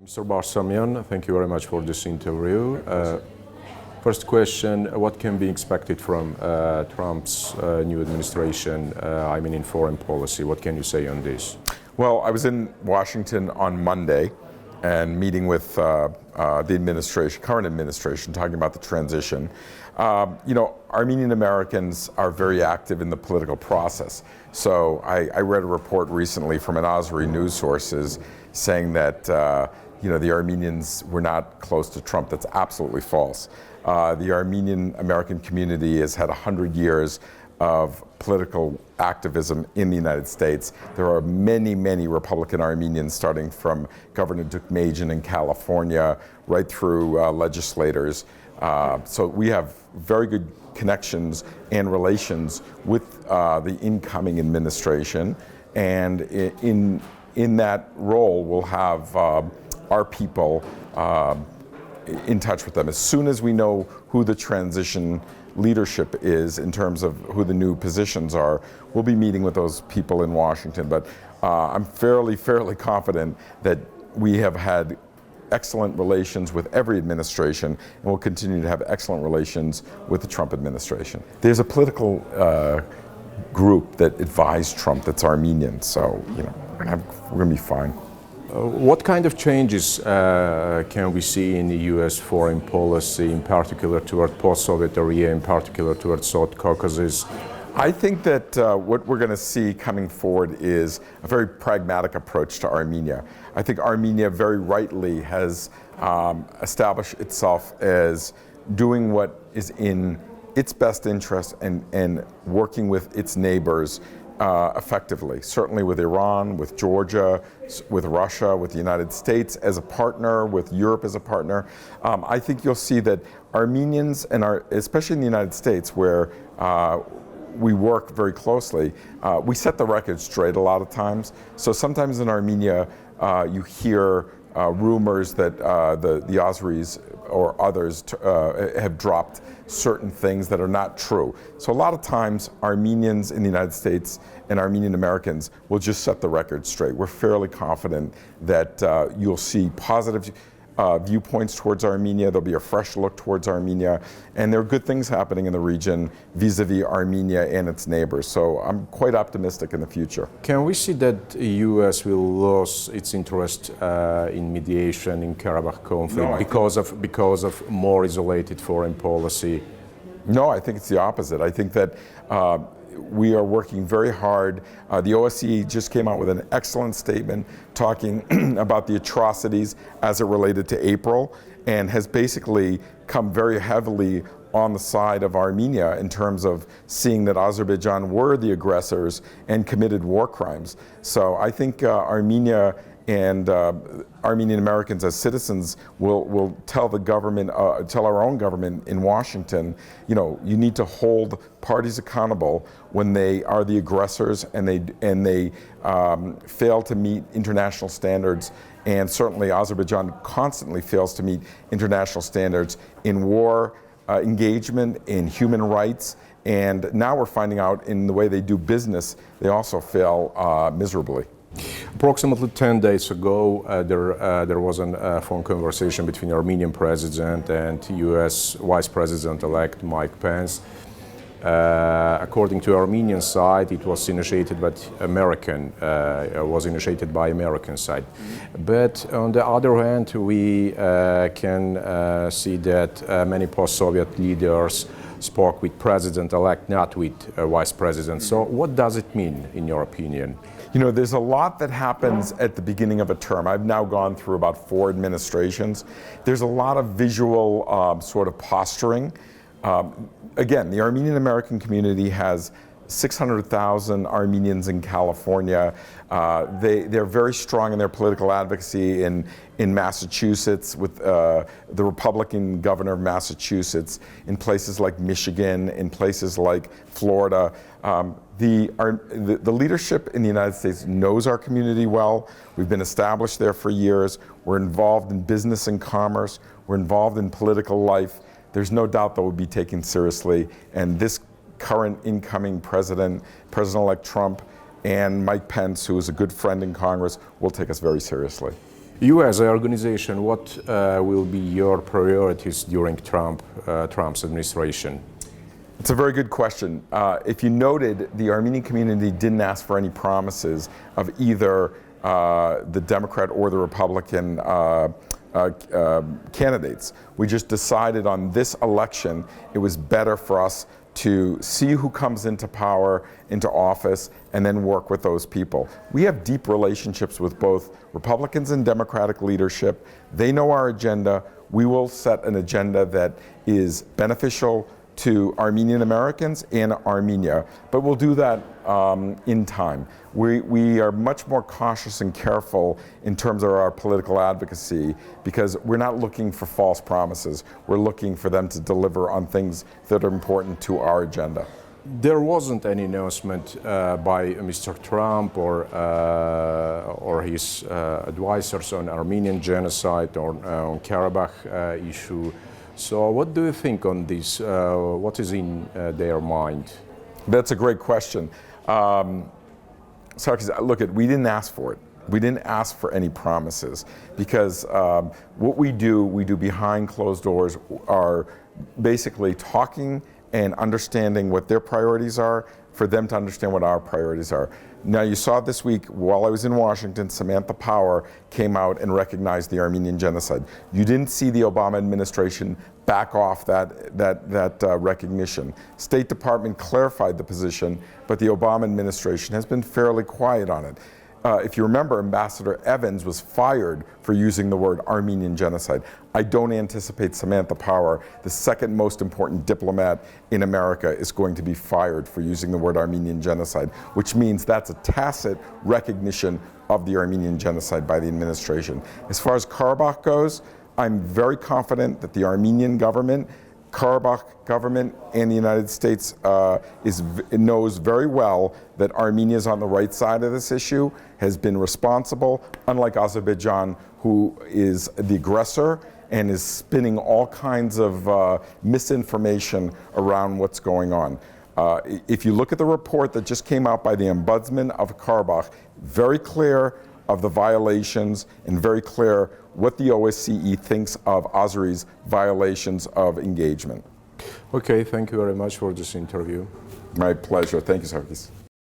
Mr. Barsamian, thank you very much for this interview. First question, what can be expected from Trump's new administration, in foreign policy? What can you say on this? Well, I was in Washington on Monday and meeting with the current administration, talking about the transition. Armenian Americans are very active in the political process. So I read a report recently from an Azeri news sources saying that the Armenians were not close to Trump. That's absolutely false. The Armenian American community has had 100 years of political activism in the United States. There are many, many Republican Armenians, starting from Governor Deukmejian in California, right through legislators. So we have very good connections and relations with the incoming administration. And in that role, we'll have our people in touch with them. As soon as we know who the transition leadership is in terms of who the new positions are, we'll be meeting with those people in Washington. But I'm fairly confident that we have had excellent relations with every administration, and we'll continue to have excellent relations with the Trump administration. There's a political group that advised Trump that's Armenian, so we're going to be fine. What kind of changes can we see in the U.S. foreign policy, in particular toward post-Soviet area, in particular toward South Caucasus? I think that what we're going to see coming forward is a very pragmatic approach to Armenia. I think Armenia very rightly has established itself as doing what is in its best interest and working with its neighbors effectively, certainly with Iran, with Georgia, with Russia, with the United States as a partner, with Europe as a partner. I think you'll see that Armenians, especially in the United States, where we work very closely, we set the record straight a lot of times. So sometimes in Armenia, you hear rumors that the Azeris or others have dropped certain things that are not true. So a lot of times Armenians in the United States and Armenian Americans will just set the record straight. We're fairly confident that you'll see positive viewpoints towards Armenia. There'll be a fresh look towards Armenia, and there are good things happening in the region vis-a-vis Armenia and its neighbors. So I'm quite optimistic in the future. Can we see that the U.S. will lose its interest in mediation in Karabakh conflict because of more isolated foreign policy? No, I think it's the opposite. I think that we are working very hard. The OSCE just came out with an excellent statement talking about the atrocities as it related to April, and has basically come very heavily on the side of Armenia in terms of seeing that Azerbaijan were the aggressors and committed war crimes. So I think Armenia and Armenian Americans as citizens will tell the government, tell our own government in Washington, you need to hold parties accountable when they are the aggressors and they fail to meet international standards. And certainly Azerbaijan constantly fails to meet international standards in war engagement, in human rights, and now we're finding out in the way they do business, they also fail miserably. Approximately 10 days ago, there was a phone conversation between the Armenian president and U.S. Vice President-elect Mike Pence. According to Armenian side, it was initiated by American side. But on the other hand, we can see that many post-Soviet leaders spoke with President-elect, not with Vice President. So what does it mean, in your opinion? There's a lot that happens at the beginning of a term. I've now gone through about 4 administrations. There's a lot of visual sort of posturing. Again, the Armenian American community has 600,000 Armenians in California. They're very strong in their political advocacy in Massachusetts with the Republican governor of Massachusetts, in places like Michigan, in places like Florida. The leadership in the United States knows our community well. We've been established there for years. We're involved in business and commerce. We're involved in political life. There's no doubt that we'll be taken seriously, and this current incoming President-elect Trump, and Mike Pence, who is a good friend in Congress, will take us very seriously. You as an organization, what will be your priorities during Trump's administration? It's a very good question. If you noted, the Armenian community didn't ask for any promises of either the Democrat or the Republican candidates. We just decided on this election it was better for us to see who comes into power, into office, and then work with those people. We have deep relationships with both Republicans and Democratic leadership. They know our agenda. We will set an agenda that is beneficial to Armenian Americans and Armenia, but we'll do that in time. We are much more cautious and careful in terms of our political advocacy because we're not looking for false promises. We're looking for them to deliver on things that are important to our agenda. There wasn't any announcement by Mr. Trump or his advisors on Armenian genocide or on Karabakh issue. So what do you think on this? What is in their mind? That's a great question. Sargis, look, we didn't ask for it. We didn't ask for any promises because what we do behind closed doors are basically talking and understanding what their priorities are for them to understand what our priorities are. Now, you saw this week, while I was in Washington, Samantha Power came out and recognized the Armenian genocide. You didn't see the Obama administration back off that recognition. State Department clarified the position, but the Obama administration has been fairly quiet on it. If you remember, Ambassador Evans was fired for using the word Armenian genocide. I don't anticipate Samantha Power, the second most important diplomat in America, is going to be fired for using the word Armenian genocide, which means that's a tacit recognition of the Armenian genocide by the administration. As far as Karabakh goes, I'm very confident that the Armenian government, Karabakh government, and the United States knows very well that Armenia is on the right side of this issue, has been responsible, unlike Azerbaijan, who is the aggressor and is spinning all kinds of misinformation around what's going on. If you look at the report that just came out by the Ombudsman of Karabakh, very clear of the violations and very clear what the OSCE thinks of Azeri's violations of engagement. Okay, thank you very much for this interview. My pleasure. Thank you, Sargis.